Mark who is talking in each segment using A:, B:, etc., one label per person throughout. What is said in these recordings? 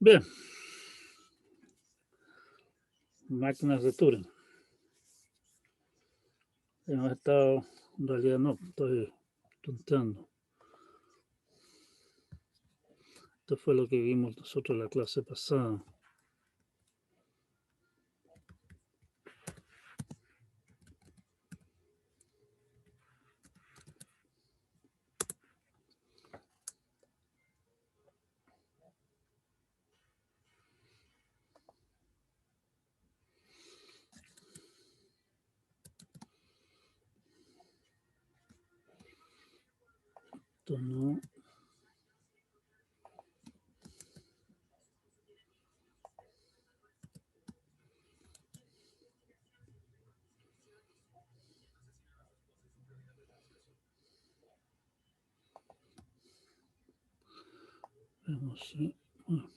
A: Bien, máquinas de Turing. Hemos estado, en realidad no, estoy tonteando. Esto fue lo que vimos nosotros en la clase pasada. Esto no. Vemos si. Bueno.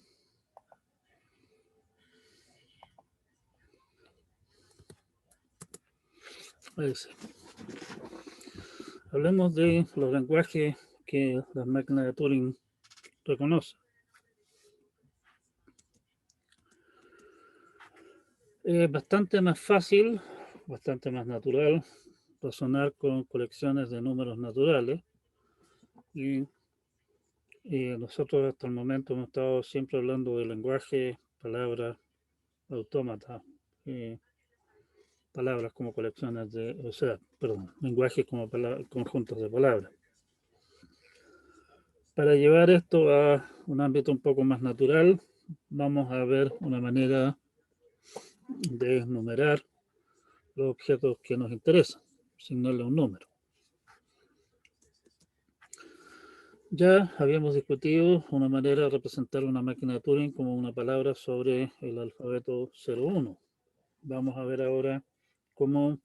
A: Ahí sí. Hablemos de los lenguajes que las máquinas de Turing reconocen. Es bastante más fácil, bastante más natural razonar con colecciones de números naturales y nosotros hasta el momento hemos estado siempre hablando de lenguaje, palabras, autómatas, palabras como colecciones de, o sea, perdón, lenguajes como conjuntos de palabras. Para llevar esto a un ámbito un poco más natural, vamos a ver una manera de enumerar los objetos que nos interesan, asignarle un número. Ya habíamos discutido una manera de representar una máquina de Turing como una palabra sobre el alfabeto 01. Vamos a ver ahora cómo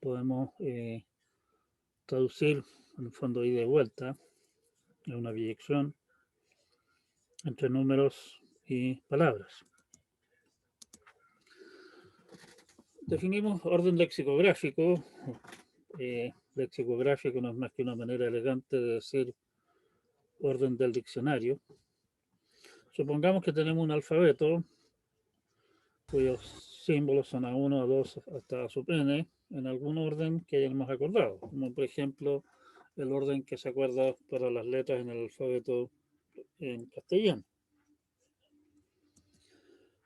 A: podemos traducir en el fondo ida y vuelta en una biyección entre números y palabras. Definimos orden lexicográfico. Lexicográfico no es más que una manera elegante de decir orden del diccionario. Supongamos que tenemos un alfabeto cuyos símbolos son A1, A2 hasta A sub n en algún orden que hayamos acordado, como por ejemplo el orden que se acuerda para las letras en el alfabeto en castellano.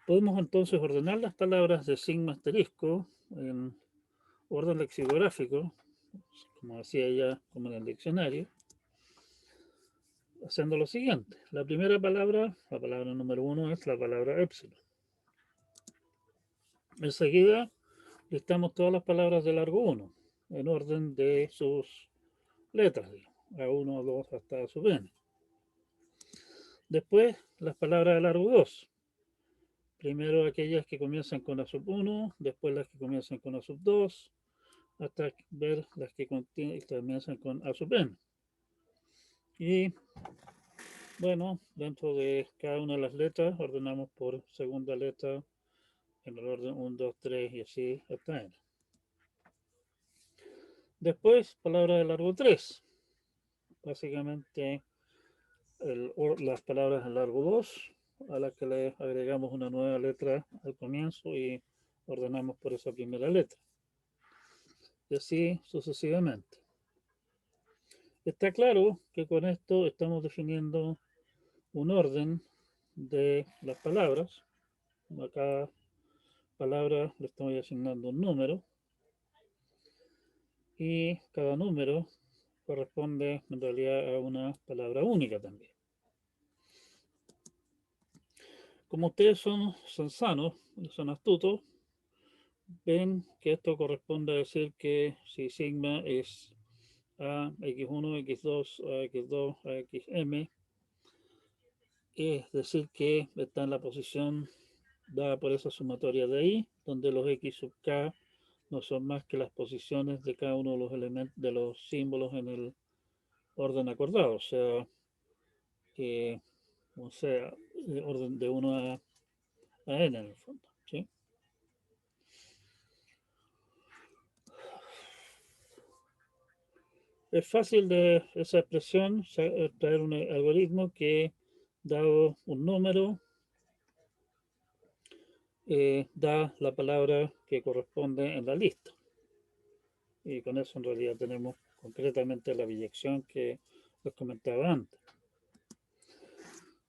A: Podemos entonces ordenar las palabras de signo asterisco en orden lexicográfico, como decía ya, como en el diccionario, haciendo lo siguiente. La primera palabra, la palabra número 1, es la palabra epsilon. Enseguida listamos todas las palabras de largo 1 en orden de sus letras, A1, A2 hasta A sub n. Después, las palabras de largo 2. Primero aquellas que comienzan con A sub 1, después las que comienzan con A sub 2, hasta ver las que comienzan con A sub n. Y bueno, dentro de cada una de las letras ordenamos por segunda letra en el orden 1, 2, 3 y así hasta n. Después, palabra de largo 3. Básicamente las palabras de largo 2 a las que le agregamos una nueva letra al comienzo y ordenamos por esa primera letra. Y así sucesivamente. Está claro que con esto estamos definiendo un orden de las palabras. A cada palabra le estamos asignando un número y cada número corresponde en realidad a una palabra única también. Como ustedes son sanos, son astutos, ven que esto corresponde a decir que si sigma es a x1, x2, a x2, a xm, es decir que está en la posición dada por esa sumatoria de ahí, donde los x sub k no son más que las posiciones de cada uno de los elementos, de los símbolos en el orden acordado, o sea, orden de 1 a n en el fondo, ¿sí? Es fácil de esa expresión traer un algoritmo que, dado un número, da la palabra que corresponde en la lista. Y con eso en realidad tenemos concretamente la biyección que les comentaba antes.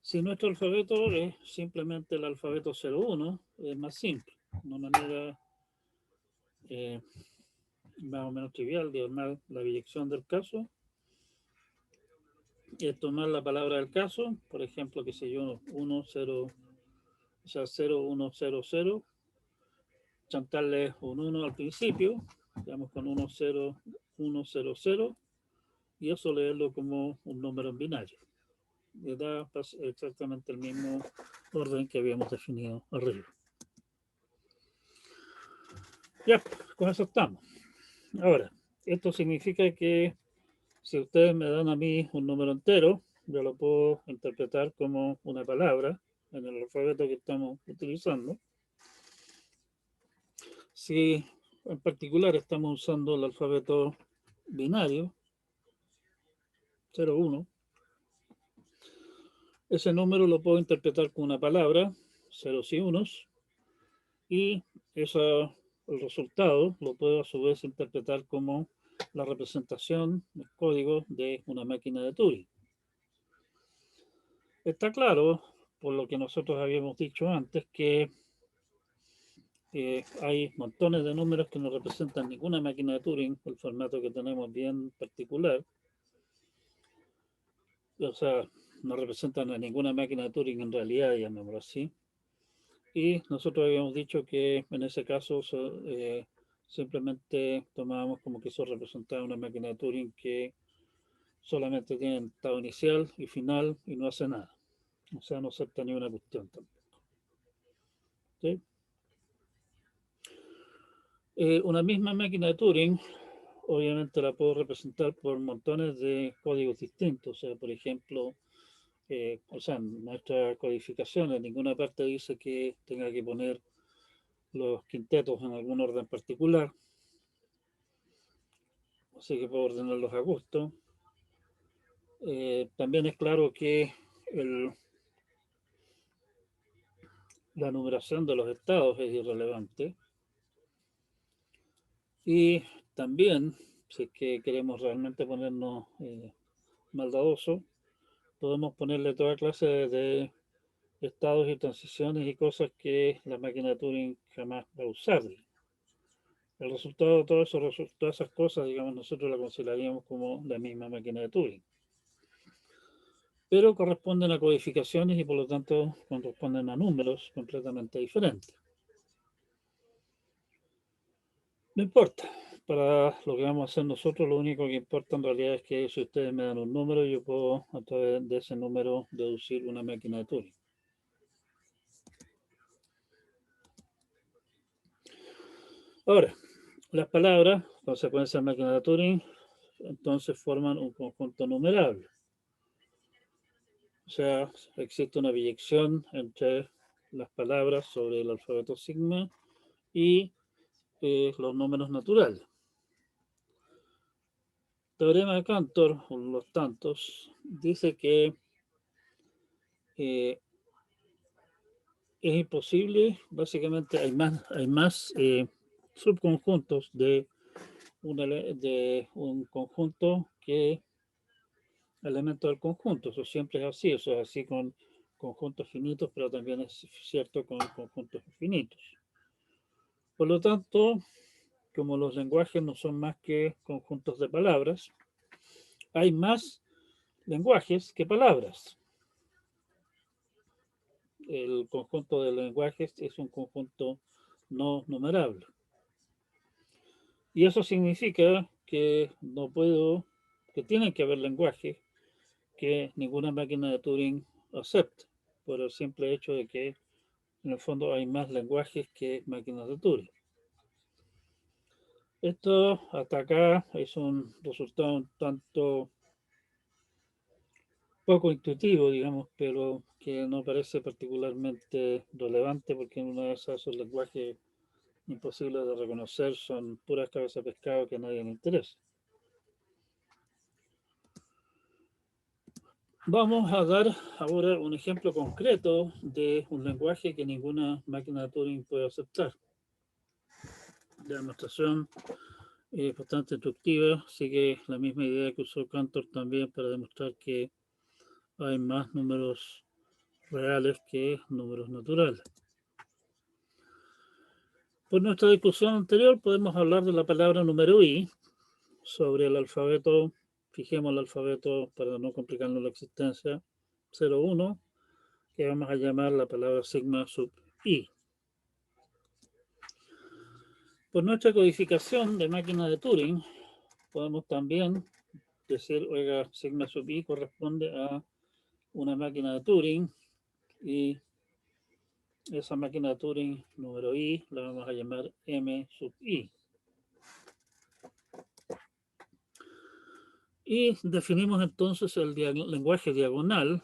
A: Si nuestro alfabeto es simplemente el alfabeto 01, es más simple, una manera eh, más o menos trivial de armar la biyección del caso es tomar la palabra del caso, por ejemplo, que sé yo, 1, 0, o sea, 0, 1, 0, 0, chantarle un 1 al principio, digamos con 1, 0, 1, 0, 0, y eso leerlo como un número en binario. Le da exactamente el mismo orden que habíamos definido arriba. Ya, con eso estamos. Ahora, esto significa que si ustedes me dan a mí un número entero, yo lo puedo interpretar como una palabra en el alfabeto que estamos utilizando. Si en particular estamos usando el alfabeto binario, 0, 1, ese número lo puedo interpretar como una palabra, ceros y unos, y eso, el resultado lo puedo a su vez interpretar como la representación del código de una máquina de Turing. Está claro, por lo que nosotros habíamos dicho antes, que hay montones de números que no representan ninguna máquina de Turing, el formato que tenemos bien particular, o sea, no representan a ninguna máquina de Turing en realidad, llamémoslo así. Y nosotros habíamos dicho que en ese caso simplemente tomábamos como que eso representaba una máquina de Turing que solamente tiene estado inicial y final y no hace nada. O sea, no acepta ni una cuestión tampoco. ¿Sí? Una misma máquina de Turing, obviamente la puedo representar por montones de códigos distintos. O sea, por ejemplo, o sea, nuestra codificación en ninguna parte dice que tenga que poner los quintetos en algún orden particular, así que puedo ordenarlos a gusto. También es claro que el, la numeración de los estados es irrelevante. Y también, si es que queremos realmente ponernos maldadosos, podemos ponerle toda clase de estados y transiciones y cosas que la máquina de Turing jamás va a usar. El resultado de todo eso, todas esas cosas, digamos, nosotros la consideraríamos como la misma máquina de Turing. Pero corresponden a codificaciones y por lo tanto corresponden a números completamente diferentes. No importa, para lo que vamos a hacer nosotros, lo único que importa en realidad es que si ustedes me dan un número, yo puedo a través de ese número deducir una máquina de Turing. Ahora, las palabras, consecuencia de máquina de Turing, entonces forman un conjunto numerable. O sea, existe una biyección entre las palabras sobre el alfabeto sigma y los números naturales. Teorema de Cantor, los tantos, dice que es imposible, básicamente hay más subconjuntos de un conjunto que elementos del conjunto. Eso siempre es así, eso es así con conjuntos finitos, pero también es cierto con conjuntos infinitos. Por lo tanto, como los lenguajes no son más que conjuntos de palabras, hay más lenguajes que palabras. El conjunto de lenguajes es un conjunto no numerable. Y eso significa que no puedo, que tienen que haber lenguajes que ninguna máquina de Turing acepte, por el simple hecho de que en el fondo hay más lenguajes que máquinas de Turing. Esto hasta acá es un resultado un tanto poco intuitivo, digamos, pero que no parece particularmente relevante porque en una de esas esos lenguajes imposibles de reconocer son puras cabezas de pescado que a nadie le interesa. Vamos a dar ahora un ejemplo concreto de un lenguaje que ninguna máquina de Turing puede aceptar. La demostración es bastante instructiva, sigue la misma idea que usó Cantor también para demostrar que hay más números reales que números naturales. Por nuestra discusión anterior podemos hablar de la palabra número i sobre el alfabeto. Fijemos el alfabeto para no complicarnos la existencia. 01, que vamos a llamar la palabra sigma sub i. Por nuestra codificación de máquina de Turing, podemos también decir, oiga, sigma sub i corresponde a una máquina de Turing y esa máquina de Turing número i la vamos a llamar m sub i. Y definimos entonces el lenguaje diagonal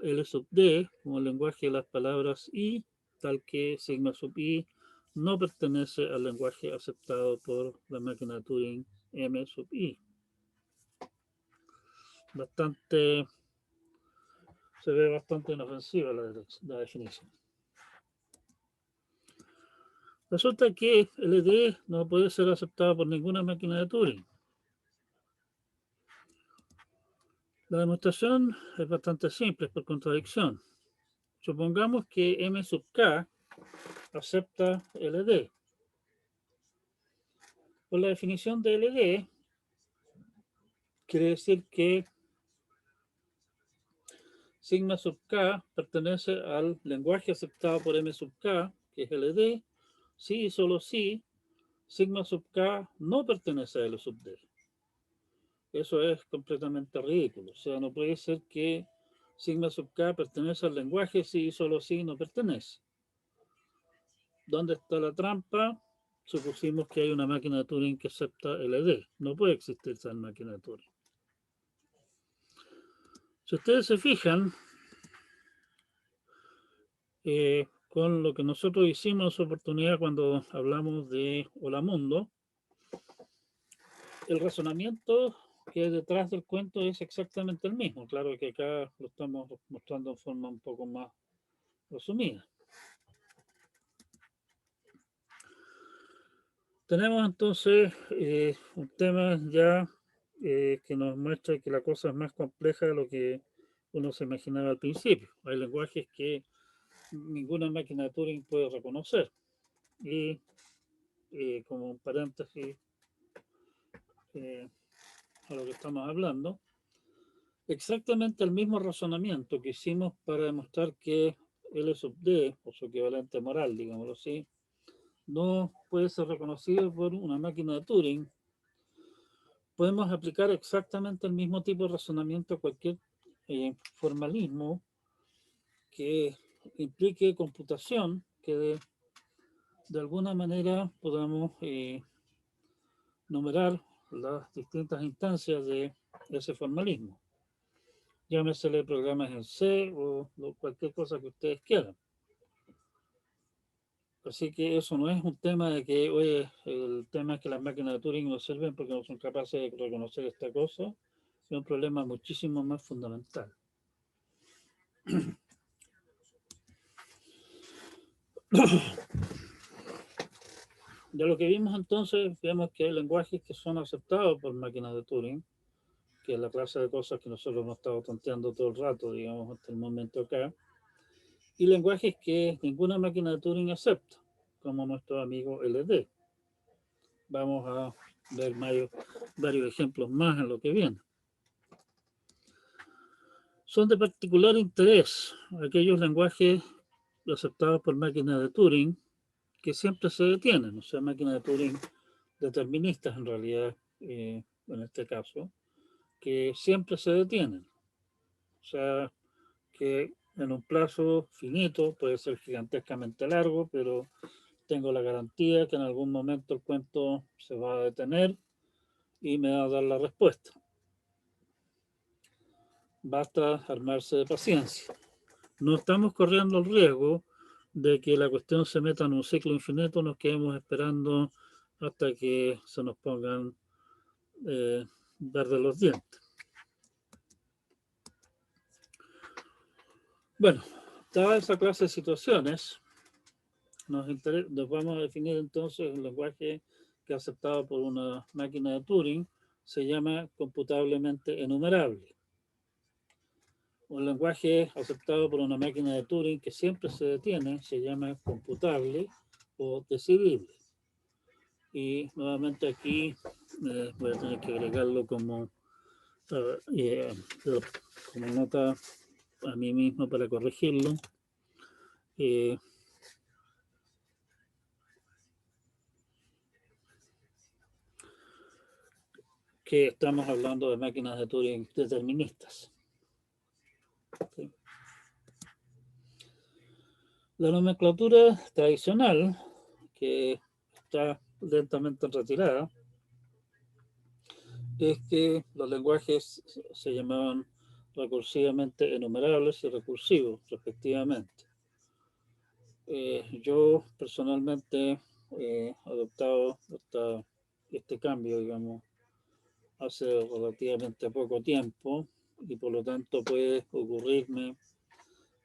A: L sub d como el lenguaje de las palabras i, tal que sigma sub i no pertenece al lenguaje aceptado por la máquina de Turing m sub i. Se ve bastante inofensiva la definición. Resulta que LD no puede ser aceptado por ninguna máquina de Turing. La demostración es bastante simple, es por contradicción. Supongamos que M sub K acepta LD. Por la definición de LD, quiere decir que sigma sub K pertenece al lenguaje aceptado por M sub K, que es LD, si y solo si sigma sub K no pertenece a L sub D. Eso es completamente ridículo. O sea, no puede ser que sigma sub K pertenece al lenguaje si y solo si no pertenece. ¿Dónde está la trampa? Supusimos que hay una máquina de Turing que acepta LD. No puede existir esa máquina de Turing. Si ustedes se fijan, con lo que nosotros hicimos en su oportunidad cuando hablamos de Hola Mundo, el razonamiento que hay detrás del cuento es exactamente el mismo. Claro que acá lo estamos mostrando en forma un poco más resumida. Tenemos entonces un tema ya que nos muestra que la cosa es más compleja de lo que uno se imaginaba al principio. Hay lenguajes que ninguna máquina de Turing puede reconocer. Y como un paréntesis a lo que estamos hablando, exactamente el mismo razonamiento que hicimos para demostrar que L sub D, o su equivalente moral, digámoslo así, no puede ser reconocido por una máquina de Turing, podemos aplicar exactamente el mismo tipo de razonamiento a cualquier formalismo que implique computación, que de alguna manera podamos numerar las distintas instancias de ese formalismo. Llámesele programas en C o cualquier cosa que ustedes quieran. Así que eso no es un tema de que, oye, el tema es que las máquinas de Turing no sirven porque no son capaces de reconocer esta cosa, es un problema muchísimo más fundamental. De lo que vimos entonces, vemos que hay lenguajes que son aceptados por máquinas de Turing, que es la clase de cosas que nosotros hemos estado tanteando todo el rato, digamos, hasta el momento acá, y lenguajes que ninguna máquina de Turing acepta, como nuestro amigo LD. Vamos a ver varios ejemplos más en lo que viene. Son de particular interés aquellos lenguajes aceptados por máquinas de Turing que siempre se detienen, o sea, máquinas de Turing deterministas en realidad, en este caso, que siempre se detienen. O sea, que en un plazo finito, puede ser gigantescamente largo, pero tengo la garantía que en algún momento el cuento se va a detener y me va a dar la respuesta. Basta armarse de paciencia. No estamos corriendo el riesgo de que la cuestión se meta en un ciclo infinito, nos quedemos esperando hasta que se nos pongan verdes los dientes. Bueno, dada esa clase de situaciones, nos vamos a definir entonces un lenguaje que aceptado por una máquina de Turing se llama computablemente enumerable. Un lenguaje aceptado por una máquina de Turing que siempre se detiene se llama computable o decidible. Y nuevamente aquí voy a tener que agregarlo como, eh, como nota a mí mismo para corregirlo. Eh, que estamos hablando de máquinas de Turing deterministas. ¿Sí? La nomenclatura tradicional, que está lentamente retirada, es que los lenguajes se llamaban recursivamente enumerables y recursivos, respectivamente. Yo personalmente he adoptado este cambio, digamos, hace relativamente poco tiempo y por lo tanto puede ocurrirme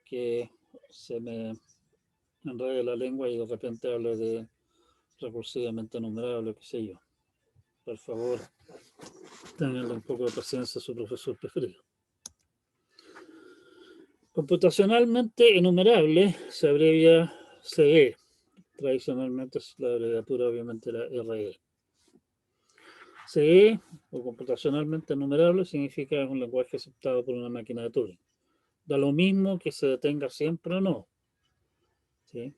A: que se me enrede la lengua y de repente hable de recursivamente enumerable, qué sé yo. Por favor, tenganle un poco de paciencia a su profesor preferido. Computacionalmente enumerable se abrevia CE. Tradicionalmente es la abreviatura, obviamente, la RE. CE, o computacionalmente enumerable, significa un lenguaje aceptado por una máquina de Turing. Da lo mismo que se detenga siempre o no. ¿Sí?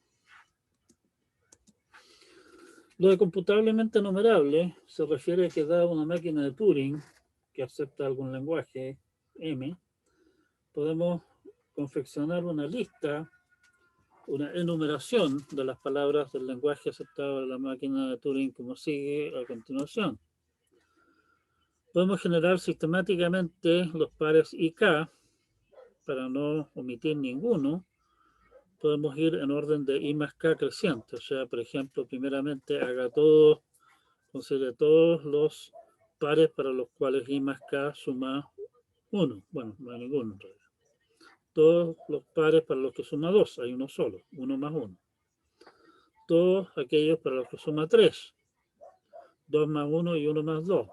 A: Lo de computablemente enumerable se refiere a que da una máquina de Turing que acepta algún lenguaje M, podemos confeccionar una lista, una enumeración de las palabras del lenguaje aceptado de la máquina de Turing como sigue a continuación. Podemos generar sistemáticamente los pares IK para no omitir ninguno. Podemos ir en orden de I más K creciente, o sea, por ejemplo, primeramente haga todos, considere todos los pares para los cuales I más K suma 1. Bueno, no hay ninguno en realidad. Todos los pares para los que suma 2, hay uno solo, 1 más 1. Todos aquellos para los que suma 3, 2 más 1 y 1 más 2.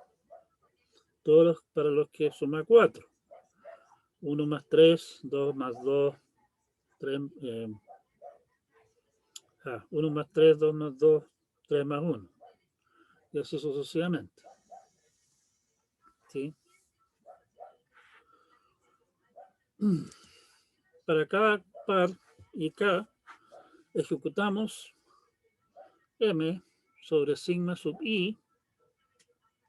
A: Todos los para los que suma 4, 1 más 3, 2 más 2, 3, 1 más 3, 2 más 2, 3 más 1. Y así sucesivamente. ¿Sí? Para cada par y K ejecutamos M sobre sigma sub I,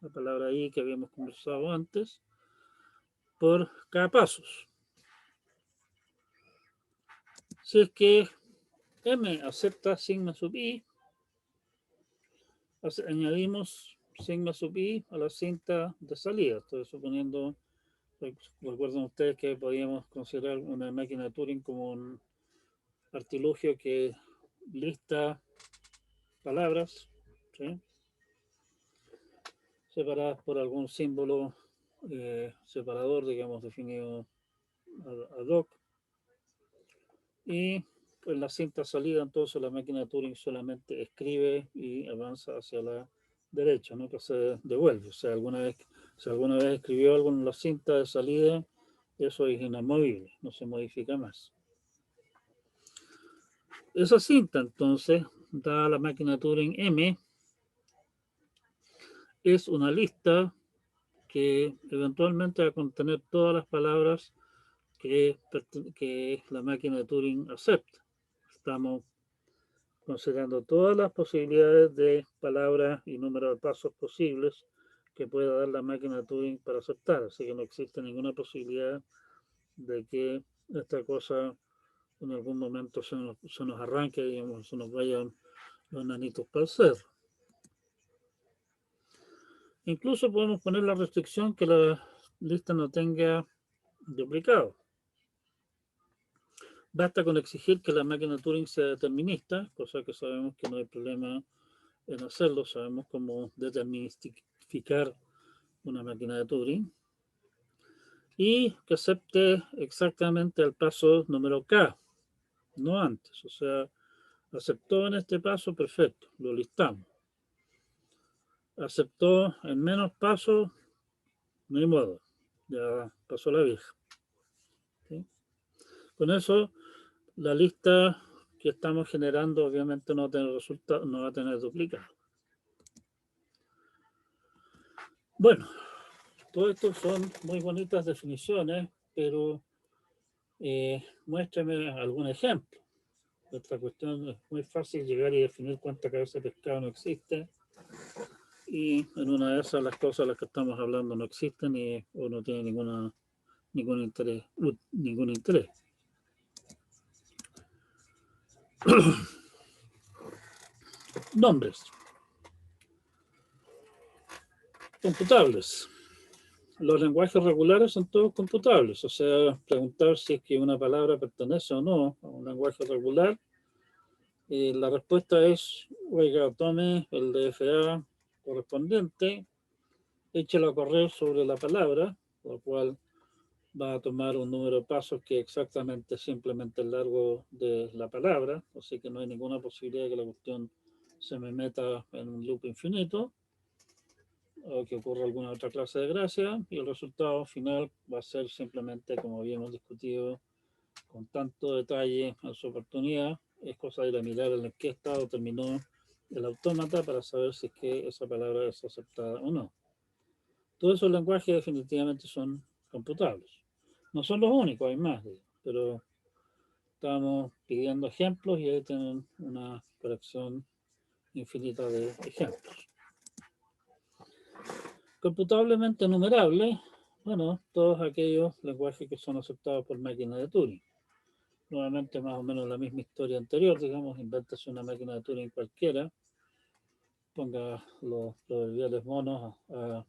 A: la palabra I que habíamos conversado antes, por K pasos. Si es que M acepta sigma sub I, añadimos sigma sub I a la cinta de salida. Estoy suponiendo, recuerden ustedes que podíamos considerar una máquina de Turing como un artilugio que lista palabras, ¿sí? Separadas por algún símbolo separador, digamos, definido ad hoc. Y en la cinta salida, entonces, la máquina de Turing solamente escribe y avanza hacia la derecha, no que se devuelve. O sea, si alguna vez escribió algo en la cinta de salida, eso es inamovible, no se modifica más. Esa cinta, entonces, da a la máquina de Turing M, es una lista que eventualmente va a contener todas las palabras que la máquina de Turing acepta. Estamos considerando todas las posibilidades de palabras y número de pasos posibles que pueda dar la máquina de Turing para aceptar. Así que no existe ninguna posibilidad de que esta cosa en algún momento se nos arranque, digamos, se nos vayan los nanitos para el cerro. Incluso podemos poner la restricción que la lista no tenga duplicado. Basta con exigir que la máquina de Turing sea determinista, cosa que sabemos que no hay problema en hacerlo, sabemos cómo deterministificar una máquina de Turing. y que acepte exactamente el paso número K, no antes. O sea, aceptó en este paso, perfecto, lo listamos. Aceptó en menos pasos, no hay modo, ya pasó la vieja. ¿Sí? Con eso, la lista que estamos generando obviamente no va a tener resultado, no va a tener duplicado. Bueno, todo esto son muy bonitas definiciones, pero muéstrame algún ejemplo. Otra cuestión es muy fácil llegar y definir cuánta cabeza de pescado no existe, y en una de esas las cosas de las que estamos hablando no existen y o no tiene ningún interés, ningún interés. Nombres computables. Los lenguajes regulares son todos computables, o sea, preguntar si es que una palabra pertenece o no a un lenguaje regular. La respuesta es, oiga, tome el DFA correspondiente, échelo a correr sobre la palabra, lo cual va a tomar un número de pasos que exactamente simplemente el largo de la palabra, así que no hay ninguna posibilidad de que la cuestión se me meta en un loop infinito o que ocurra alguna otra clase de gracia, y el resultado final va a ser simplemente, como habíamos discutido con tanto detalle en su oportunidad, es cosa de ir a mirar en qué estado terminó el autómata para saber si es que esa palabra es aceptada o no. Todos esos lenguajes definitivamente son computables. No son los únicos, hay más, pero estamos pidiendo ejemplos y ahí tienen una colección infinita de ejemplos. Computablemente numerable, bueno, todos aquellos lenguajes que son aceptados por máquinas de Turing. Nuevamente más o menos la misma historia anterior, digamos, invéntase una máquina de Turing cualquiera, ponga los proverbiales monos a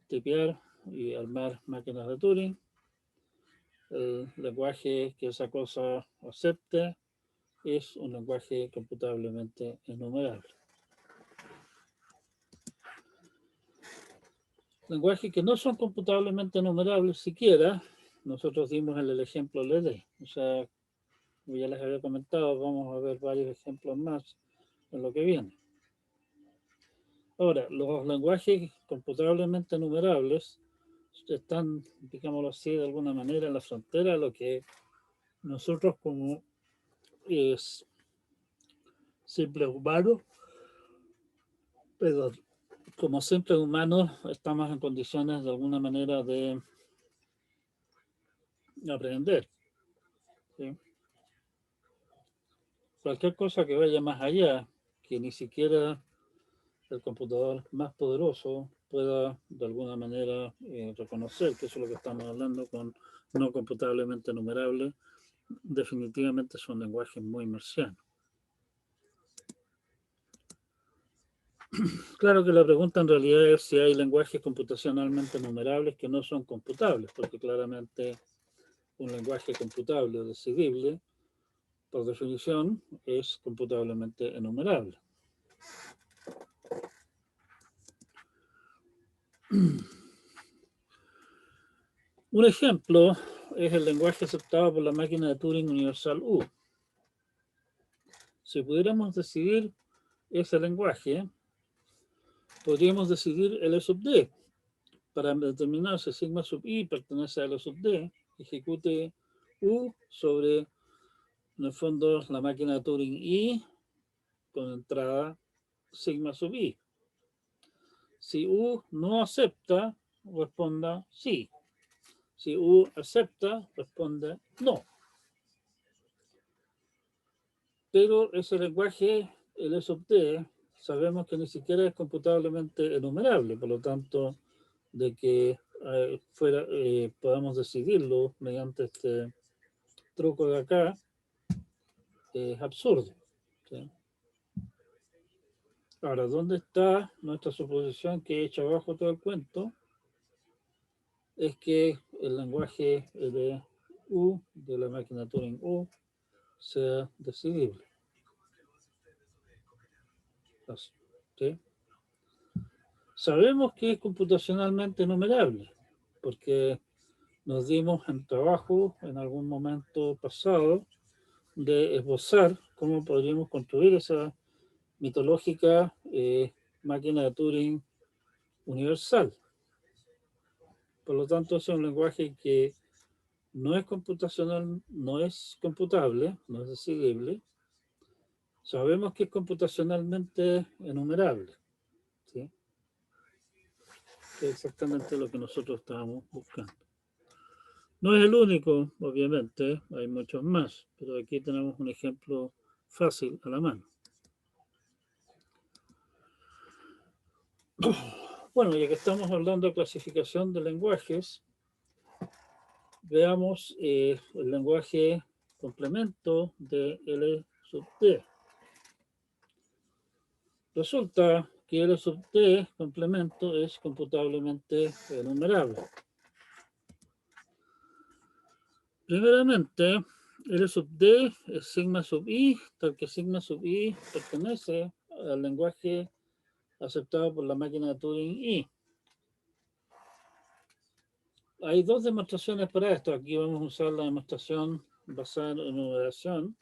A: tipear y armar máquinas de Turing. El lenguaje que esa cosa acepte es un lenguaje computablemente enumerable. Lenguajes que no son computablemente enumerables siquiera, nosotros dimos el ejemplo LD. O sea, como ya les había comentado, vamos a ver varios ejemplos más en lo que viene. Ahora, los lenguajes computablemente enumerables están, digámoslo así, de alguna manera en la frontera de lo que nosotros como simples humanos, perdón, como simples humanos estamos en condiciones de alguna manera de aprender. ¿Sí? Cualquier cosa que vaya más allá, que ni siquiera el computador más poderoso pueda de alguna manera reconocer, que eso es lo que estamos hablando con no computablemente enumerable, definitivamente son lenguajes muy marcianos. Claro que la pregunta en realidad es si hay lenguajes computacionalmente enumerables que no son computables, porque claramente un lenguaje computable o decidible, por definición, es computablemente enumerable. Un ejemplo es el lenguaje aceptado por la máquina de Turing universal U. Si pudiéramos decidir ese lenguaje, podríamos decidir L sub D. Para determinar si sigma sub I pertenece a L sub D, ejecute U sobre, en el fondo, la máquina de Turing I con entrada sigma sub I. Si U no acepta, responda sí. Si U acepta, responde no. Pero ese lenguaje, el sub D, sabemos que ni siquiera es computablemente enumerable, por lo tanto, de que podamos decidirlo mediante este truco de acá, es absurdo. ¿Sí? Ahora, ¿dónde está nuestra suposición que he hecho abajo todo el cuento? Es que el lenguaje de U, de la máquina Turing U, sea decidible. ¿Sí? Sabemos que es computacionalmente enumerable, porque nos dimos en trabajo en algún momento pasado de esbozar cómo podríamos construir esa mitológica máquina de Turing universal. Por lo tanto, es un lenguaje que no es computacional, no es computable, no es decidible. Sabemos que es computacionalmente enumerable, ¿sí? Que es exactamente lo que nosotros estábamos buscando. No es el único, obviamente, hay muchos más, pero aquí tenemos un ejemplo fácil a la mano. Bueno, ya que estamos hablando de clasificación de lenguajes, veamos el lenguaje complemento de L sub D. Resulta que L sub D complemento es computablemente enumerable. Primeramente, L sub D es sigma sub I, tal que sigma sub I pertenece al lenguaje aceptado por la máquina de Turing I. Hay dos demostraciones para esto. Aquí vamos a usar la demostración basada en enumeración.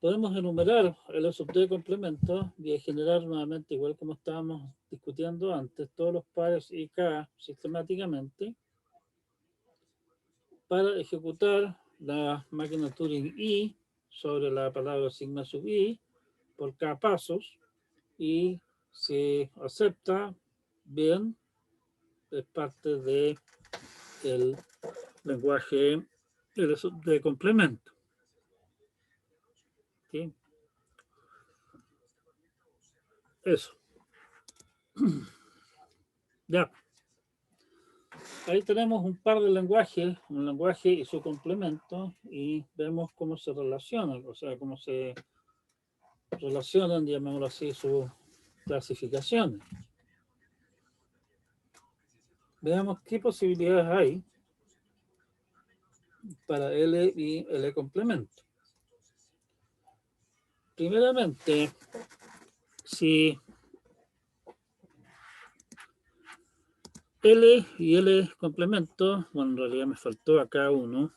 A: Podemos enumerar el sub D complemento y generar nuevamente, igual como estábamos discutiendo antes, todos los pares IK sistemáticamente para ejecutar la máquina Turing I sobre la palabra sigma sub I por K pasos, y si acepta, bien, es parte de el lenguaje de complemento. ¿Sí? Eso. Ya. Ahí tenemos un par de lenguajes, un lenguaje y su complemento, y vemos cómo se relacionan, o sea, cómo se relacionan, llamémoslo así, sus clasificaciones. Veamos qué posibilidades hay para L y L complemento. Primeramente, si L y L complemento, bueno, en realidad me faltó acá uno.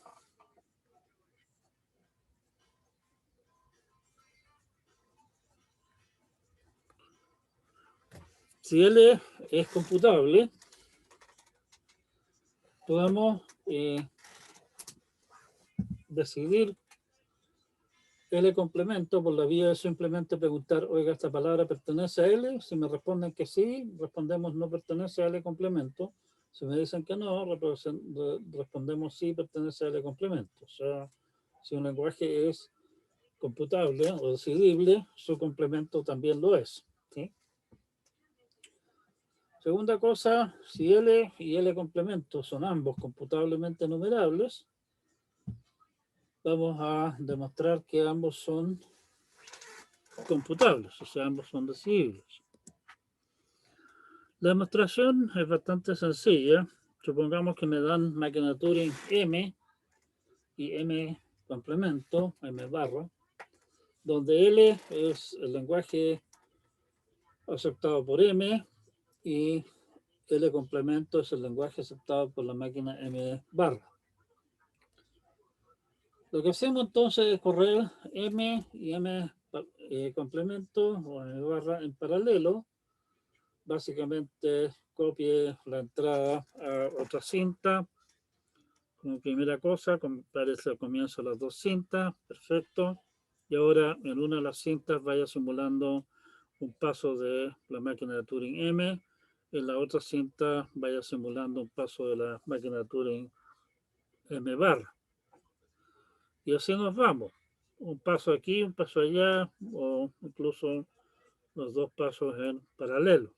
A: Si L es computable, podemos decidir L complemento por la vía de simplemente preguntar, oiga, ¿esta palabra pertenece a L? Si me responden que sí, respondemos no pertenece a L complemento. Si me dicen que no, respondemos sí, pertenece a L complemento. O sea, si un lenguaje es computable o decidible, su complemento también lo es. ¿Sí? Segunda cosa, si L y L complemento son ambos computablemente enumerables, vamos a demostrar que ambos son computables, o sea, ambos son decidibles. La demostración es bastante sencilla. Supongamos que me dan máquina Turing M y M complemento, M barra, donde L es el lenguaje aceptado por M y L complemento es el lenguaje aceptado por la máquina M barra. Lo que hacemos entonces es correr M y M complemento o M barra en paralelo. Básicamente copie la entrada a otra cinta. Como primera cosa, aparece al comienzo las dos cintas, perfecto. Y ahora en una de las cintas vaya simulando un paso de la máquina de Turing M. En la otra cinta vaya simulando un paso de la máquina de Turing M barra. Y así nos vamos. Un paso aquí, un paso allá, o incluso los dos pasos en paralelo.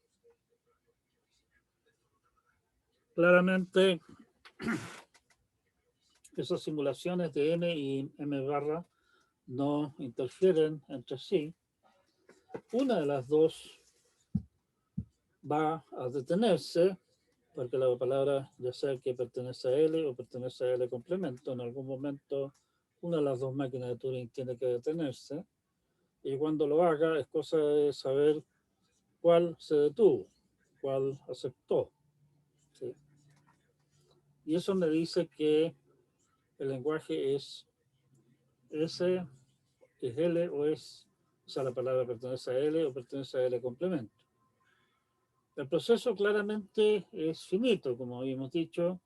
A: Claramente, esas simulaciones de M y M barra no interfieren entre sí. Una de las dos va a detenerse, porque la palabra, ya sea que pertenece a L o pertenece a L complemento, en algún momento una de las dos máquinas de Turing tiene que detenerse, y cuando lo haga es cosa de saber cuál se detuvo, cuál aceptó. ¿Sí? Y eso me dice que el lenguaje es S, es L o sea, la palabra pertenece a L o pertenece a L complemento. El proceso claramente es finito, como habíamos dicho,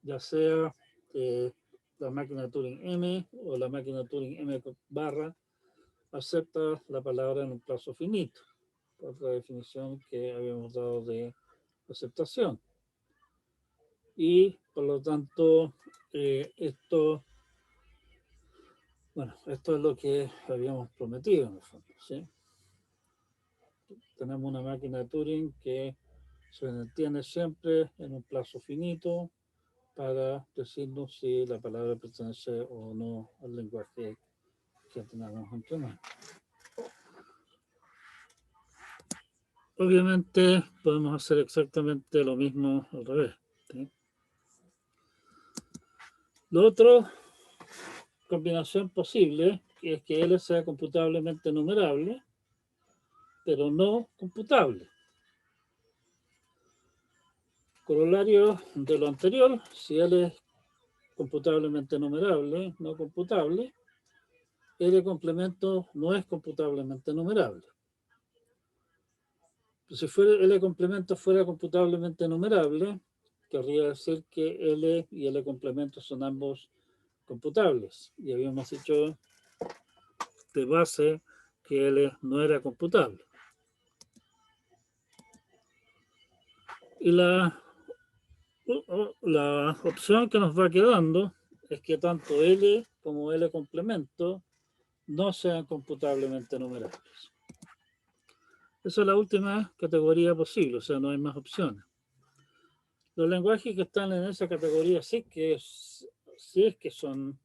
A: ya sea la máquina Turing M o la máquina Turing M barra acepta la palabra en un plazo finito, por la definición que habíamos dado de aceptación. Y por lo tanto, esto es lo que habíamos prometido en el fondo, ¿sí? Tenemos una máquina de Turing que se entiende siempre en un plazo finito para decirnos si la palabra pertenece o no al lenguaje que tenemos entrenado. Obviamente podemos hacer exactamente lo mismo al revés, ¿sí? Lo otro, combinación posible, es que L sea computablemente numerable, pero no computable. Corolario de lo anterior, si L es computablemente numerable, no computable, L complemento no es computablemente numerable. Si fuera L complemento fuera computablemente numerable, querría decir que L y L complemento son ambos computables. Y habíamos dicho de base que L no era computable. Y la opción que nos va quedando es que tanto L como L complemento no sean computablemente numerables. Esa es la última categoría posible, o sea, no hay más opciones. Los lenguajes que están en esa categoría sí es que son,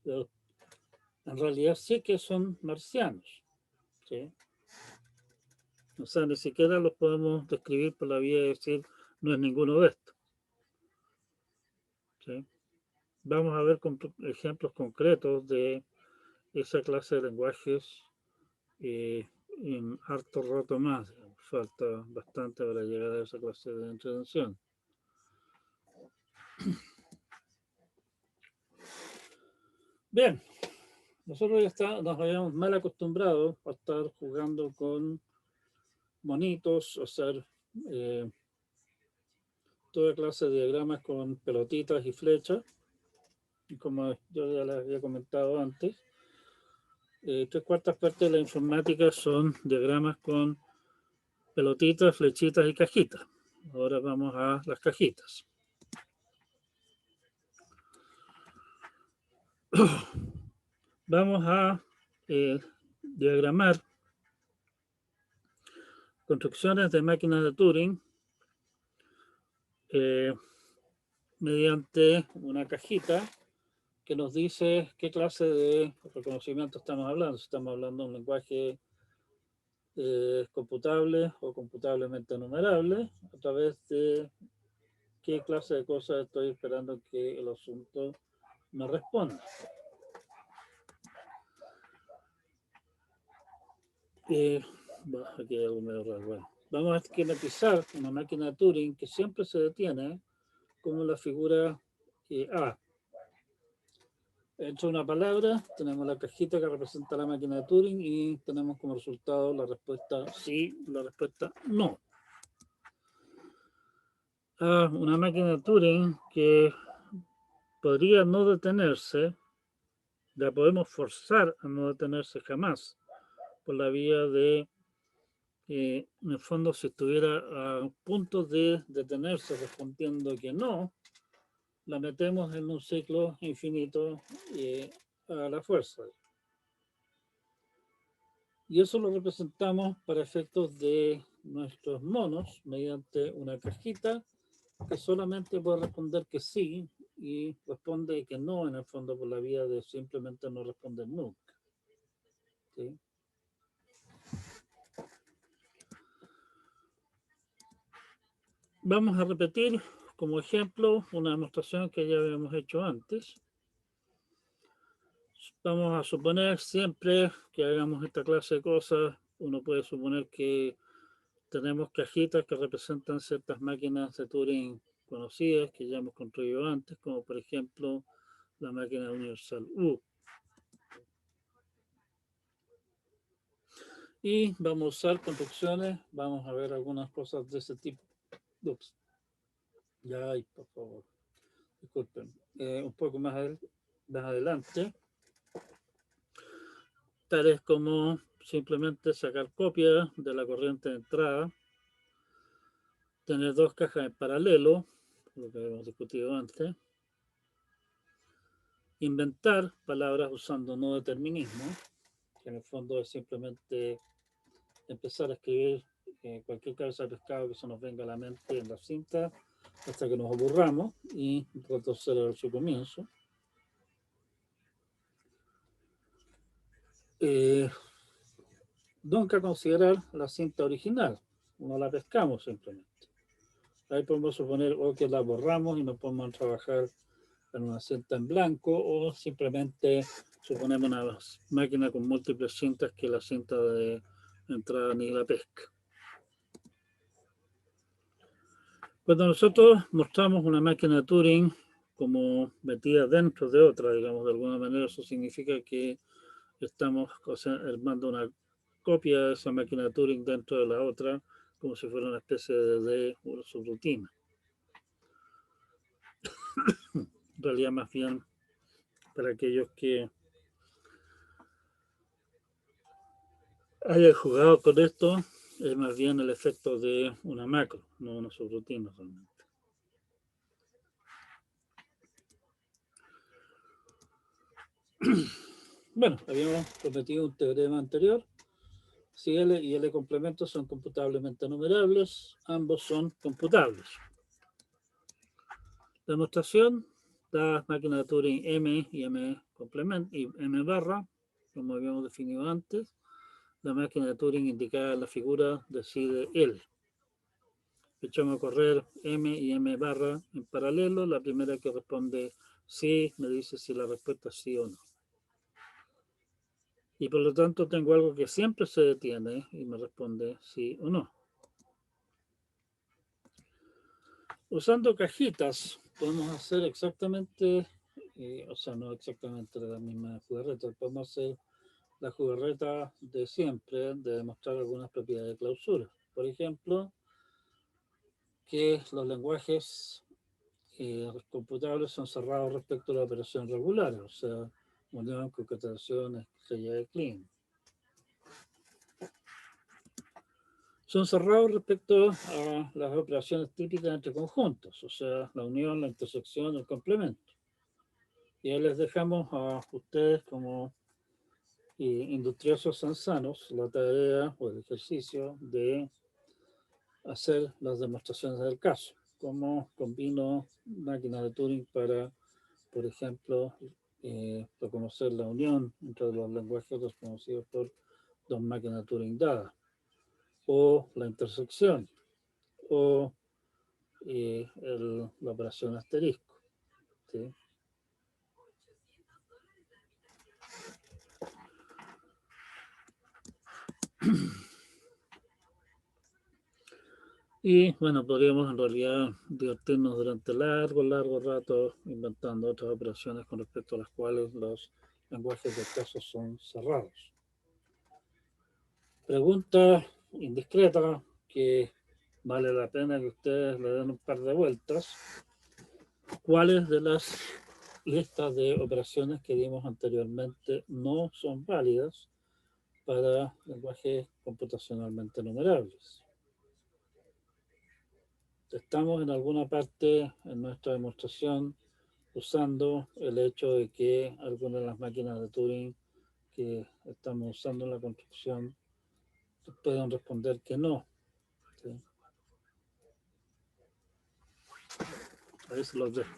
A: en realidad sí que son marcianos, ¿sí? O sea, ni siquiera los podemos describir por la vía de decir no es ninguno de estos, ¿sí? Vamos a ver ejemplos concretos de esa clase de lenguajes en harto rato más. Falta bastante para llegar a esa clase de entretención. Bien, nosotros ya nos habíamos mal acostumbrado a estar jugando con monitos, hacer toda clase de diagramas con pelotitas y flechas. Y como yo ya les había comentado antes, 3/4 partes de la informática son diagramas con pelotitas, flechitas y cajitas. Ahora vamos a las cajitas. Vamos a diagramar construcciones de máquinas de Turing mediante una cajita que nos dice qué clase de reconocimiento estamos hablando. Si estamos hablando de un lenguaje computable o computablemente numerable, a través de qué clase de cosas estoy esperando que el asunto me responda. Aquí hay algo medio raro. Bueno, vamos a esquematizar una máquina de Turing que siempre se detiene como la figura A. Dentro de una palabra tenemos la cajita que representa la máquina de Turing y tenemos como resultado la respuesta sí, la respuesta no. Una máquina de Turing que podría no detenerse, la podemos forzar a no detenerse jamás por la vía de, en el fondo, si estuviera a punto de detenerse respondiendo que no, la metemos en un ciclo infinito a la fuerza. Y eso lo representamos para efectos de nuestros monos mediante una cajita que solamente puede responder que sí y responde que no en el fondo por la vía de simplemente no responder nunca. ¿Sí? Vamos a repetir como ejemplo una demostración que ya habíamos hecho antes. Vamos a suponer siempre que hagamos esta clase de cosas, uno puede suponer que tenemos cajitas que representan ciertas máquinas de Turing conocidas que ya hemos construido antes, como por ejemplo la máquina universal U. Y vamos a usar construcciones, vamos a ver algunas cosas de ese tipo. Ups. Ya, ay, por favor, disculpen. Un poco más adelante, tales como simplemente sacar copia de la corriente de entrada, tener dos cajas en paralelo, lo que hemos discutido antes, inventar palabras usando no determinismo, que en el fondo es simplemente empezar a escribir cualquier cabeza de pescado que se nos venga a la mente en la cinta hasta que nos aburramos y retorcer a su comienzo. Nunca considerar la cinta original, no la pescamos simplemente. Ahí podemos suponer o que la borramos y nos podemos trabajar en una cinta en blanco o simplemente suponemos una máquina con múltiples cintas que la cinta de entrada ni la pesca. Cuando nosotros mostramos una máquina de Turing como metida dentro de otra, digamos, de alguna manera, eso significa que estamos armando una copia de esa máquina de Turing dentro de la otra, como si fuera una especie de subrutina. En realidad, más bien, para aquellos que hayan jugado con esto, es más bien el efecto de una macro, no una subrutina realmente. Bueno, habíamos prometido un teorema anterior. Si L y L complementos son computablemente numerables, ambos son computables. La demostración da máquina de Turing M y M complemento y M barra, como habíamos definido antes. La máquina de Turing indicada en la figura decide L. Echamos a correr M y M barra en paralelo. La primera que responde sí me dice si la respuesta es sí o no. Y por lo tanto tengo algo que siempre se detiene y me responde sí o no. Usando cajitas podemos hacer exactamente, o sea, no exactamente la misma jugarreta, podemos hacer la jugarreta de siempre de demostrar algunas propiedades de clausura. Por ejemplo, que los lenguajes computables son cerrados respecto a la operación regular, o sea, unión, concatenación, estrella de Klein. Son cerrados respecto a las operaciones típicas entre conjuntos, o sea, la unión, la intersección, el complemento. Y ahí les dejamos a ustedes como industriosos sansanos la tarea o el ejercicio de hacer las demostraciones del caso, como combino máquinas de Turing para, por ejemplo, reconocer la unión entre los lenguajes reconocidos por dos máquinas de Turing dadas, o la intersección, o la operación asterisco. ¿Sí? Y bueno, podríamos en realidad divertirnos durante largo rato inventando otras operaciones con respecto a las cuales los lenguajes de caso son cerrados. Pregunta indiscreta que vale la pena que ustedes le den un par de vueltas. ¿Cuáles de las listas de operaciones que dimos anteriormente no son válidas para lenguajes computacionalmente numerables? Estamos en alguna parte en nuestra demostración usando el hecho de que algunas de las máquinas de Turing que estamos usando en la construcción pueden responder que no. ¿Sí? Ahí se los dejo.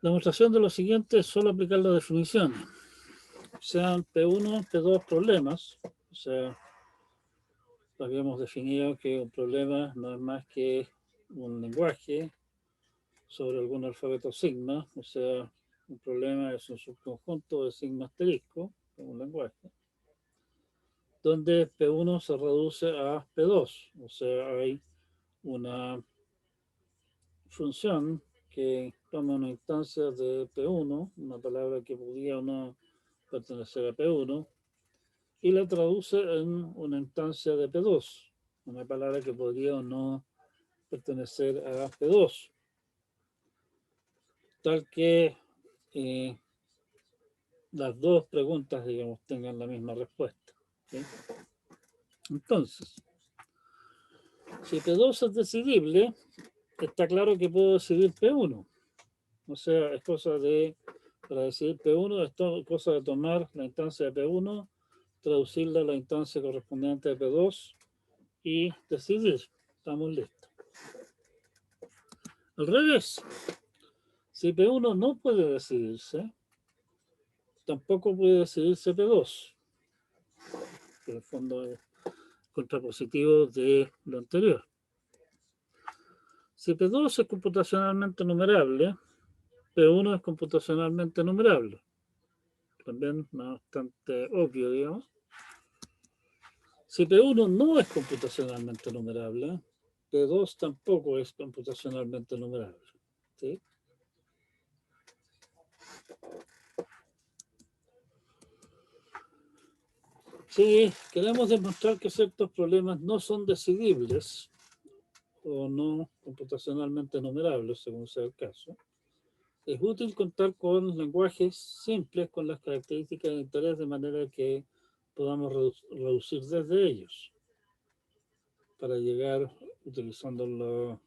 A: La demostración de lo siguiente es solo aplicar las definiciones. Sean P1, P2 problemas. O sea, habíamos definido que un problema no es más que un lenguaje sobre algún alfabeto sigma. O sea, un problema es un subconjunto de sigma asterisco, un lenguaje, donde P1 se reduce a P2. O sea, hay una función que toma una instancia de P1, una palabra que podría o no pertenecer a P1, y la traduce en una instancia de P2, una palabra que podría o no pertenecer a P2, tal que las dos preguntas, digamos, tengan la misma respuesta. ¿Sí? Entonces, si P2 es decidible, está claro que puedo decidir P1. O sea, es cosa de, para decidir P1, es cosa de tomar la instancia de P1, traducirla a la instancia correspondiente de P2 y decidir. Estamos listos. Al revés, si P1 no puede decidirse, tampoco puede decidirse P2, que en el fondo es contrapositivo de lo anterior. Si P2 es computacionalmente numerable, P1 es computacionalmente numerable. También bastante obvio, digamos. Si P1 no es computacionalmente numerable, P2 tampoco es computacionalmente numerable. ¿Sí? Si queremos demostrar que ciertos problemas no son decidibles o no computacionalmente numerables, según sea el caso, es útil contar con lenguajes simples con las características de interés de manera que podamos reducir desde ellos para llegar, utilizando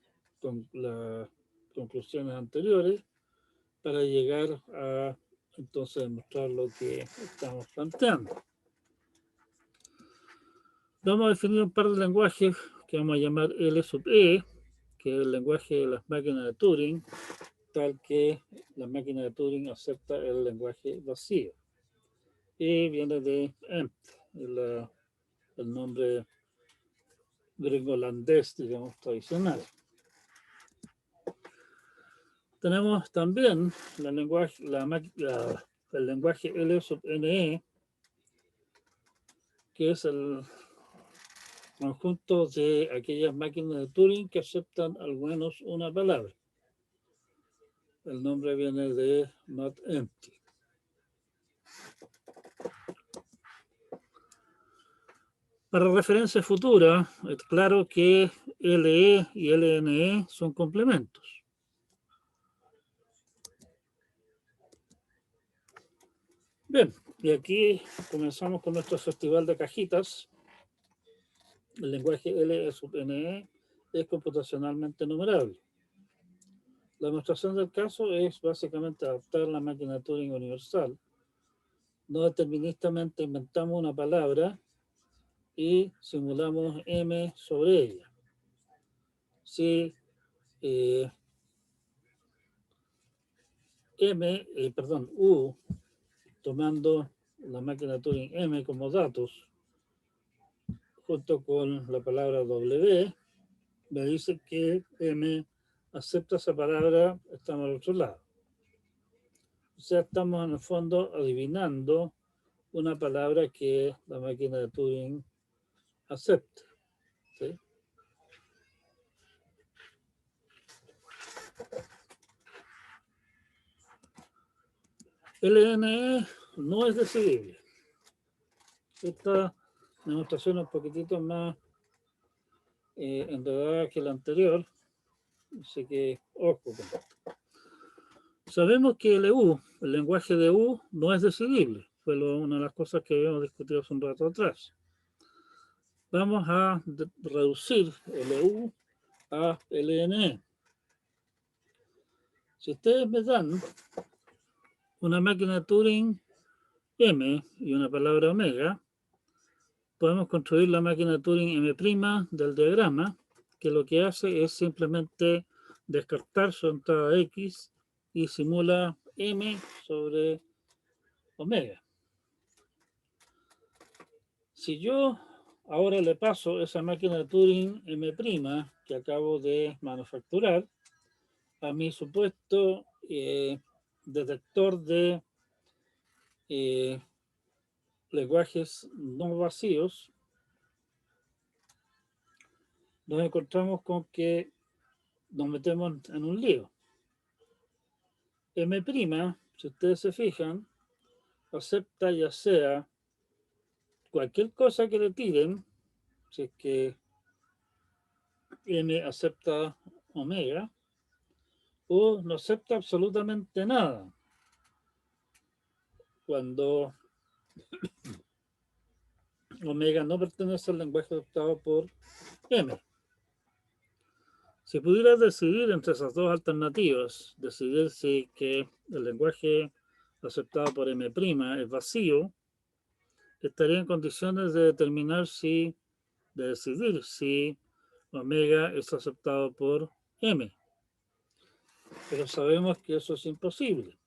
A: las conclusiones anteriores, para llegar a entonces demostrar lo que estamos planteando. Vamos a definir un par de lenguajes que vamos a llamar L sub E, que es el lenguaje de las máquinas de Turing, tal que la máquina de Turing acepta el lenguaje vacío. Y viene de empty, el nombre gringolandés, digamos, tradicional. Tenemos también el lenguaje L sub NE, que es el conjunto de aquellas máquinas de Turing que aceptan al menos una palabra. El nombre viene de not empty. Para referencia futura, es claro que LE y LNE son complementos. Bien, y aquí comenzamos con nuestro festival de cajitas. El lenguaje L sub NE es computacionalmente numerable. La demostración del caso es básicamente adaptar la máquina de Turing universal. No deterministamente inventamos una palabra y simulamos M sobre ella. Si U, tomando la máquina de Turing M como datos, junto con la palabra W, me dice que M acepta esa palabra, estamos al otro lado. O sea, estamos en el fondo adivinando una palabra que la máquina de Turing acepta. ¿Sí? LNE no es decidible. Esta demostración es un poquitito más enredada que la anterior, así que ojo con esto. Sabemos que el lenguaje de U, no es decidible. Fue una de las cosas que habíamos discutido hace un rato atrás. Vamos a reducir LU a LNE. Si ustedes me dan una máquina de Turing M y una palabra omega, podemos construir la máquina de Turing M' del diagrama, que lo que hace es simplemente descartar su entrada X y simula M sobre omega. Si yo ahora le paso esa máquina de Turing M' que acabo de manufacturar a mi supuesto detector de lenguajes no vacíos, nos encontramos con que nos metemos en un lío. M', si ustedes se fijan, acepta ya sea cualquier cosa que le tiren, si es que M acepta omega, o no acepta absolutamente nada. Cuando omega no pertenece al lenguaje adoptado por M. Si pudieras decidir entre esas dos alternativas, decidir si que el lenguaje aceptado por M' es vacío, estaría en condiciones de determinar si, de decidir si omega es aceptado por M. Pero sabemos que eso es imposible.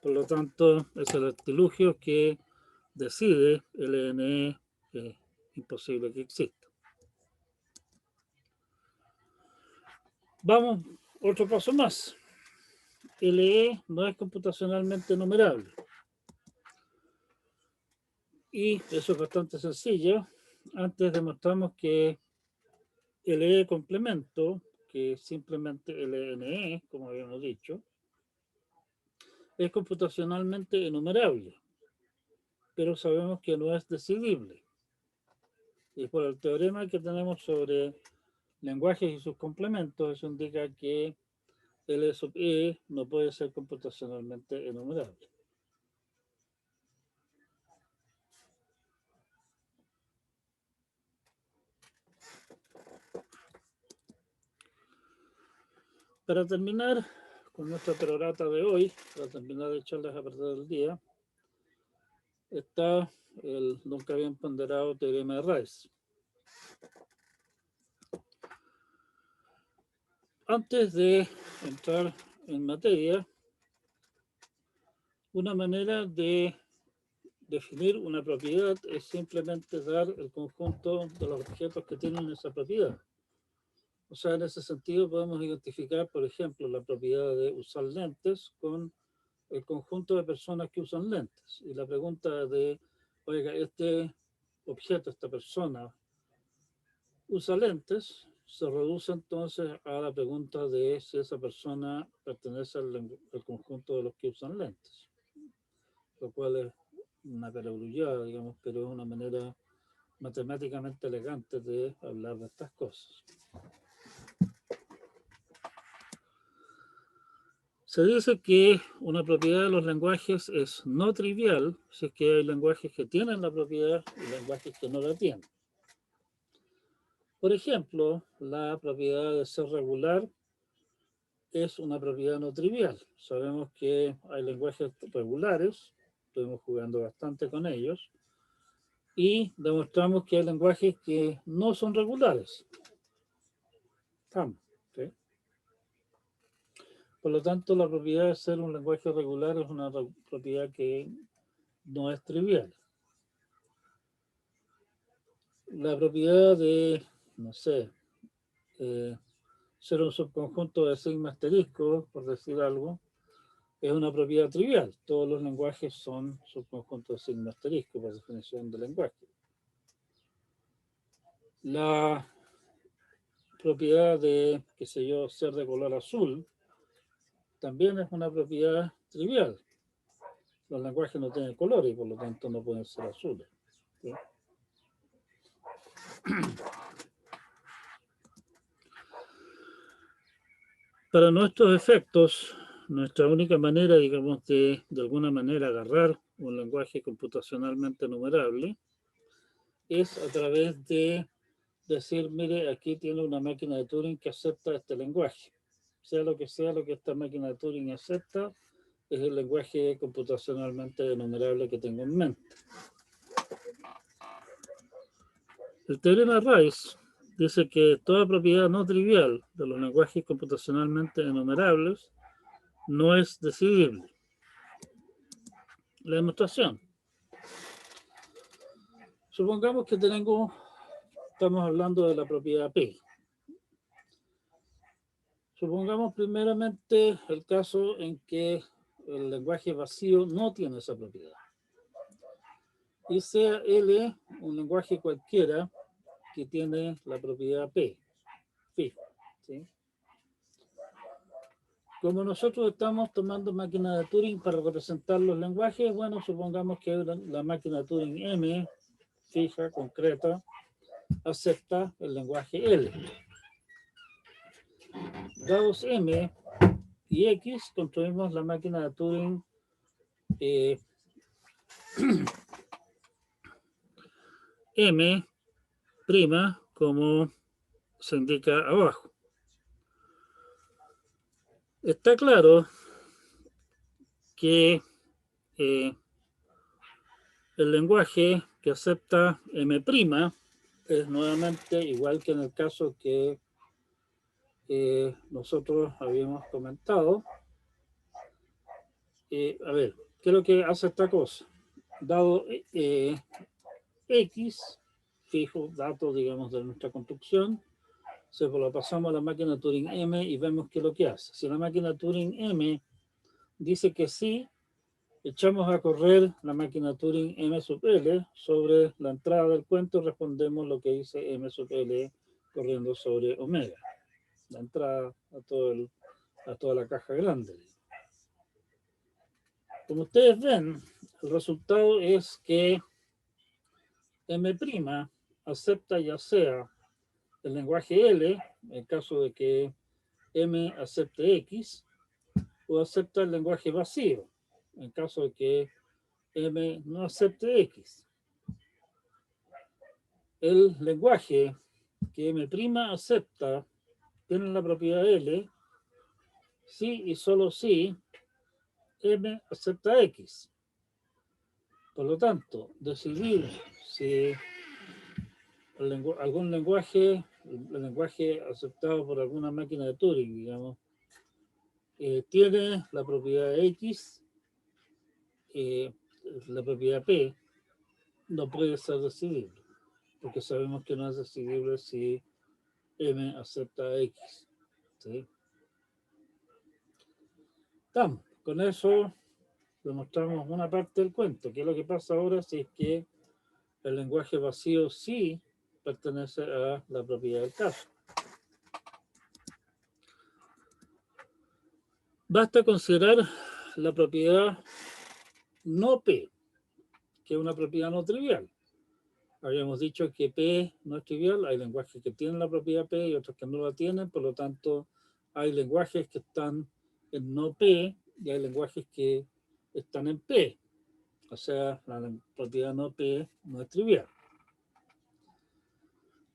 A: Por lo tanto, es el artilugio que decide LNE que es imposible que exista. Vamos, otro paso más. LE no es computacionalmente numerable. Y eso es bastante sencillo. Antes demostramos que LE complemento, que es simplemente LNE, como habíamos dicho, es computacionalmente enumerable, pero sabemos que no es decidible. Y por el teorema que tenemos sobre lenguajes y sus complementos, eso indica que L sub E no puede ser computacionalmente enumerable. Para terminar con nuestra perorata de hoy, para terminar de echarles a perder el día, está el nunca bien ponderado teorema de Rice. Antes de entrar en materia, una manera de definir una propiedad es simplemente dar el conjunto de los objetos que tienen esa propiedad. O sea, en ese sentido podemos identificar, por ejemplo, la propiedad de usar lentes con el conjunto de personas que usan lentes. Y la pregunta de, oiga, este objeto, esta persona, usa lentes, se reduce entonces a la pregunta de si esa persona pertenece al conjunto de los que usan lentes. Lo cual es una perogrullada, digamos, pero es una manera matemáticamente elegante de hablar de estas cosas. Se dice que una propiedad de los lenguajes es no trivial si es que hay lenguajes que tienen la propiedad y lenguajes que no la tienen. Por ejemplo, la propiedad de ser regular es una propiedad no trivial. Sabemos que hay lenguajes regulares, estuvimos jugando bastante con ellos, y demostramos que hay lenguajes que no son regulares. ¿Sí? Por lo tanto, la propiedad de ser un lenguaje regular es una propiedad que no es trivial. La propiedad de, no sé, ser un subconjunto de sigma asterisco, por decir algo, es una propiedad trivial. Todos los lenguajes son subconjuntos de sigma asterisco, por definición de lenguaje. La propiedad de, qué sé yo, ser de color azul, también es una propiedad trivial. Los lenguajes no tienen color y por lo tanto no pueden ser azules. ¿Sí? Para nuestros efectos, nuestra única manera, digamos, de alguna manera agarrar un lenguaje computacionalmente numerable es a través de decir, mire, aquí tiene una máquina de Turing que acepta este lenguaje. Sea lo que esta máquina de Turing acepta, es el lenguaje computacionalmente enumerable que tengo en mente. El teorema Rice dice que toda propiedad no trivial de los lenguajes computacionalmente enumerables no es decidible. La demostración. Supongamos que estamos hablando de la propiedad P. Supongamos primeramente el caso en que el lenguaje vacío no tiene esa propiedad. Y sea L un lenguaje cualquiera que tiene la propiedad P, fijo, ¿sí? Como nosotros estamos tomando máquina de Turing para representar los lenguajes, bueno, supongamos que la máquina de Turing M, fija, concreta, acepta el lenguaje L. Dados M y X, construimos la máquina de Turing M', como se indica abajo. Está claro que el lenguaje que acepta M' es nuevamente igual que en el caso que nosotros habíamos comentado. A ver, ¿qué es lo que hace esta cosa? Dado X, fijo, dato, digamos, de nuestra construcción, se lo pasamos a la máquina Turing M y vemos qué es lo que hace. Si la máquina Turing M dice que sí, echamos a correr la máquina Turing M sub L sobre la entrada del cuento y respondemos lo que dice M sub L corriendo sobre omega, la entrada a toda la caja grande. Como ustedes ven, el resultado es que M' acepta ya sea el lenguaje L, en el caso de que M acepte X, o acepta el lenguaje vacío, en caso de que M no acepte X. El lenguaje que M' acepta tiene la propiedad L si y solo si M acepta X. Por lo tanto, decidir si algún lenguaje, el lenguaje aceptado por alguna máquina de Turing, digamos, tiene la propiedad X, la propiedad P, no puede ser decidible, porque sabemos que no es decidible si M acepta X. ¿Sí? Estamos. Con eso demostramos una parte del cuento. ¿Qué es lo que pasa ahora si es que el lenguaje vacío sí pertenece a la propiedad del caso? Basta considerar la propiedad no P, que es una propiedad no trivial. Habíamos dicho que P no es trivial, hay lenguajes que tienen la propiedad P y otros que no la tienen, por lo tanto hay lenguajes que están en no P y hay lenguajes que están en P. O sea, la propiedad no P no es trivial.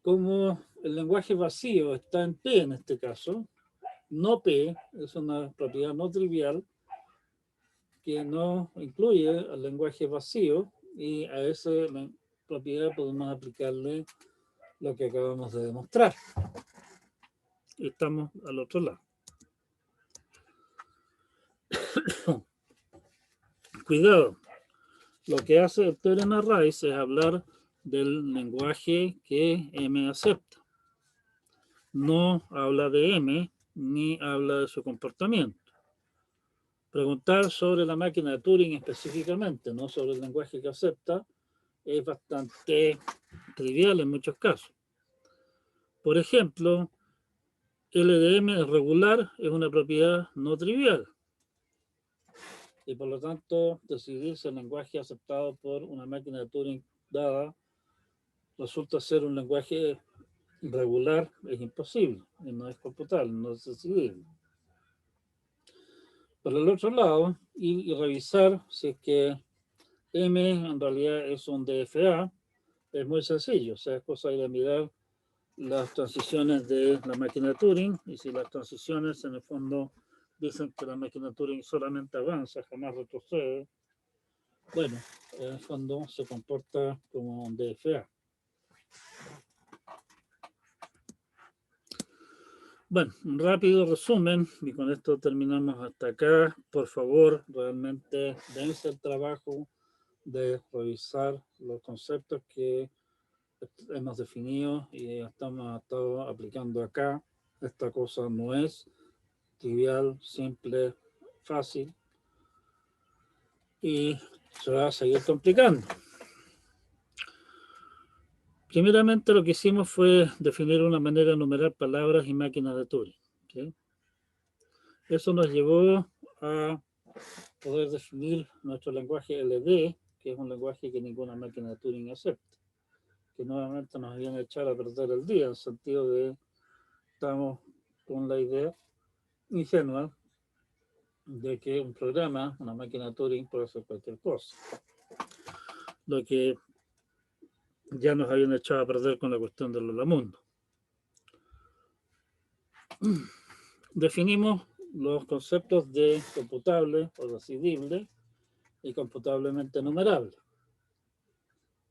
A: Como el lenguaje vacío está en P en este caso, no P es una propiedad no trivial que no incluye al lenguaje vacío y a esa propiedad podemos aplicarle lo que acabamos de demostrar. Estamos al otro lado. Cuidado, lo que hace el teorema Rice es hablar del lenguaje que M acepta. No habla de M ni habla de su comportamiento. Preguntar sobre la máquina de Turing específicamente, no sobre el lenguaje que acepta, es bastante trivial en muchos casos. Por ejemplo, LDM regular es una propiedad no trivial y por lo tanto decidir si el lenguaje aceptado por una máquina de Turing dada resulta ser un lenguaje regular es imposible, y no es computable, no es decidible. Por el otro lado, y revisar si es que M en realidad es un DFA, es muy sencillo, o sea, es cosa de mirar las transiciones de la máquina de Turing, y si las transiciones en el fondo dicen que la máquina de Turing solamente avanza, jamás retrocede, bueno, en el fondo se comporta como un DFA. Bueno, un rápido resumen, y con esto terminamos hasta acá. Por favor, realmente dense el trabajo de revisar los conceptos que hemos definido y estamos estado aplicando acá. Esta cosa no es trivial, simple, fácil y se va a seguir complicando. Primeramente lo que hicimos fue definir una manera de enumerar palabras y máquinas de Turing. ¿Okay? Eso nos llevó a poder definir nuestro lenguaje LD, que es un lenguaje que ninguna máquina de Turing acepta, que nuevamente nos habían echado a perder el día, en el sentido de estamos con la idea ingenua de que un programa, una máquina de Turing, puede hacer cualquier cosa. Lo que ya nos habían echado a perder con la cuestión del Lolamundo. Definimos los conceptos de computable o decidible y computablemente numerable.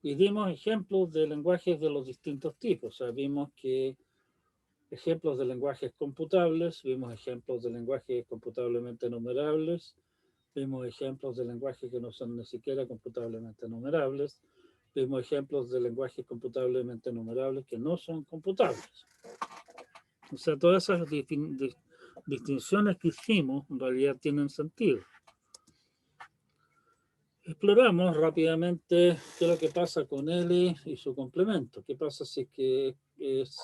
A: Y dimos ejemplos de lenguajes de los distintos tipos. O sea, vimos que ejemplos de lenguajes computables, vimos ejemplos de lenguajes computablemente numerables, vimos ejemplos de lenguajes que no son ni siquiera computablemente numerables, vimos ejemplos de lenguajes computablemente numerables que no son computables. O sea, todas esas distinciones que hicimos en realidad tienen sentido. Exploramos rápidamente qué es lo que pasa con L y su complemento. ¿Qué pasa si es que es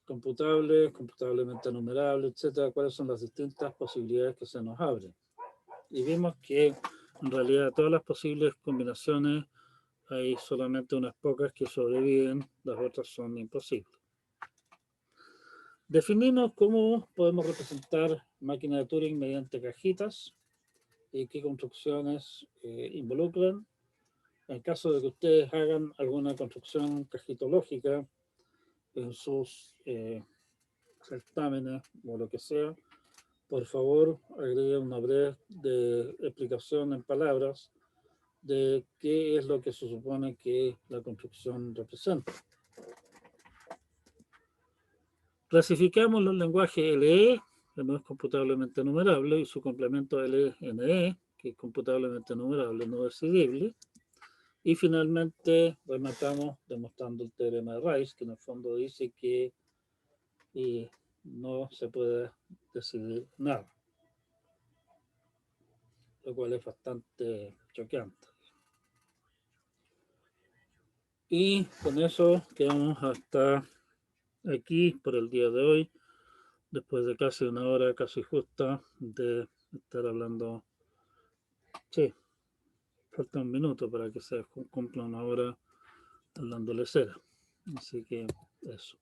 A: computable, computablemente numerable, etcétera? ¿Cuáles son las distintas posibilidades que se nos abren? Y vimos que en realidad todas las posibles combinaciones hay solamente unas pocas que sobreviven, las otras son imposibles. Definimos cómo podemos representar máquinas de Turing mediante cajitas y qué construcciones involucran. En caso de que ustedes hagan alguna construcción cajitológica en sus certámenes o lo que sea, por favor agreguen una breve explicación en palabras de qué es lo que se supone que la construcción representa. Clasificamos los lenguajes LE, que no es computablemente numerable, y su complemento LNE, que es computablemente numerable, no decidible. Y finalmente rematamos demostrando el teorema de Rice, que en el fondo dice que no se puede decidir nada, lo cual es bastante choqueante. Y con eso quedamos hasta aquí por el día de hoy, después de casi una hora casi justa de estar hablando. Sí, falta un minuto para que se cumpla una hora hablándole cera. Así que eso.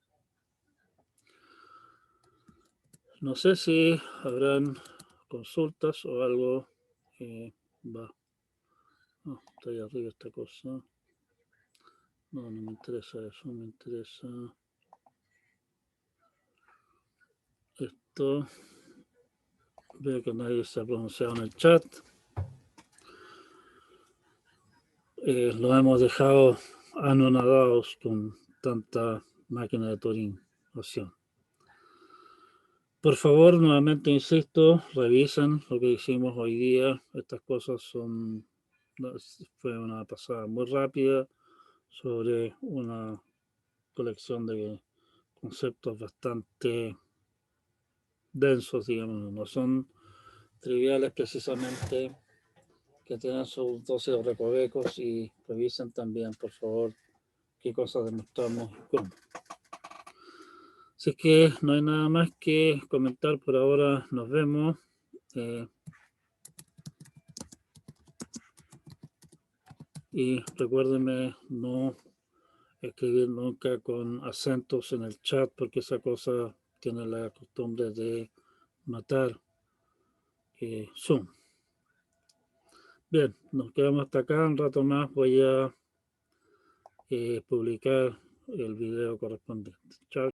A: No sé si habrán consultas o algo. Va. Oh, está ahí arriba esta cosa. No, no me interesa eso. Me interesa esto. Veo que nadie se ha pronunciado en el chat. Lo hemos dejado anonadados con tanta máquina de Turing opción. Por favor, nuevamente insisto, revisen lo que hicimos hoy día. Estas cosas fue una pasada muy rápida sobre una colección de conceptos bastante densos, digamos, no son triviales precisamente, que tienen sus dosis de recovecos, y revisen también, por favor, qué cosas demostramos y cómo. Así que no hay nada más que comentar por ahora. Nos vemos. Y recuérdenme no escribir nunca con acentos en el chat, porque esa cosa tiene la costumbre de matar Zoom. Bien, nos quedamos hasta acá. Un rato más voy a publicar el video correspondiente. Chao.